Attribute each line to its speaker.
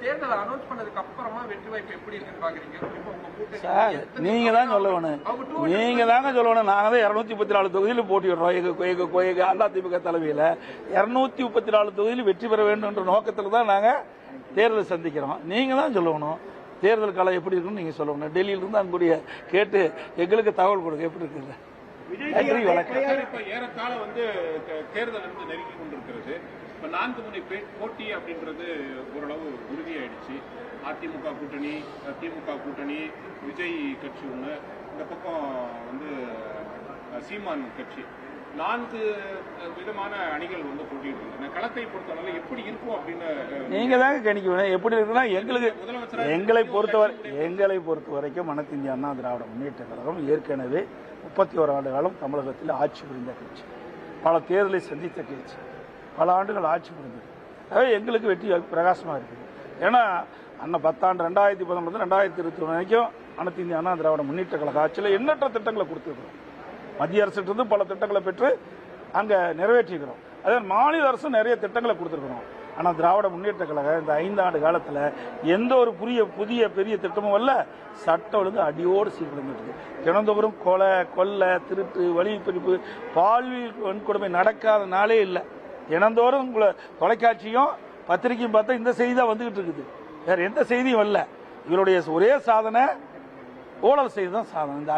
Speaker 1: தேர்தல் அனௌன்ஸ் பண்ணதுக்கு அப்புறமா வெற்றி வாய்ப்பு எப்படி இருக்குன்னு பாக்குறீங்க?
Speaker 2: சார் நீங்க தான் சொல்லணும், நீங்க தாங்க சொல்லணும். நாங்க தான் 234 தொகுதியில் போட்டியிடுறோம். எங்க அதிமுக தலைமையில 234 தொகுதியில் வெற்றி பெற வேண்டும் என்ற நோக்கத்தில் தான் நாங்க தேர்தல் சந்திக்கிறோம். நீங்க தான் சொல்லணும் தேர்தல் காலம் எப்படி இருக்குன்னு நீங்க சொல்லணும். டெல்லியில இருந்து அங்குடைய கேட்டு எங்களுக்கு தகவல் கொடுக்க எப்படி இருக்குது.
Speaker 3: ஏறத்தாழ வந்து தேர்தல் வந்து நெருங்கி கொண்டிருக்கிறது. இப்ப 4 முனை போட்டி அப்படின்றது ஓரளவு உறுதியாயிடுச்சு. அதிமுக கூட்டணி, திமுக கூட்டணி, விஜய் கட்சி ஒண்ணு, இந்த பக்கம் வந்து சீமான் கட்சி, 4 விதமான அணிகள் வந்து போட்டியிடுறாங்க. களத்தை பொறுத்தவரை எப்படி இருக்கும் அப்படின்னு
Speaker 2: நீங்க தாங்க கணிக்கணும். எப்படி இருக்குன்னா எங்களை பொறுத்த வரைக்கும் அனைத்து இந்திய அண்ணா திராவிட முன்னேற்ற கழகம் ஏற்கனவே 31 ஆண்டு காலம் தமிழகத்தில் ஆட்சி புரிந்த கட்சி, பல தேர்தலை சந்தித்த கட்சி, பல ஆண்டுகள் ஆட்சி புரிந்தது. ஆகவே எங்களுக்கு வெற்றி பிரகாசமா இருக்குது. ஏன்னா அண்ணன் 10 ஆண்டு 2019 2021 வரைக்கும் அனைத்து இந்திய அண்ணா திராவிட முன்னேற்ற கழக ஆட்சியில் எண்ணற்ற திட்டங்களை கொடுத்துருக்கிறோம். மத்திய அரசிலிருந்து பல திட்டங்களை பெற்று அங்க நிறைவேற்றிக்கிறோம். அதே மாநில அரசு நிறைய திட்டங்களை கொடுத்துருக்கிறோம். ஆனால் திராவிட முன்னேற்ற கழகம் இந்த 5 ஆண்டு காலத்தில் எந்த ஒரு புதிய பெரிய திட்டமும் அல்ல. சட்டம் ஒழுங்கு அடியோடு சீர்குலைஞ்சிருக்கு. தினந்தோறும் கொலை, திருட்டு, வழிப்பறிப்பு, பாலியல் வன்கொடுமை நடக்காத நாளே இல்லை. தினந்தோறும் தொலைக்காட்சியும் பத்திரிகையும் பார்த்தா இந்த செய்தி தான் வந்துகிட்டு இருக்குது. வேற எந்த செய்தியும் வரல. இவருடைய ஒரே சாதனை ஊழல் செய்து தான் சாதனை. இந்த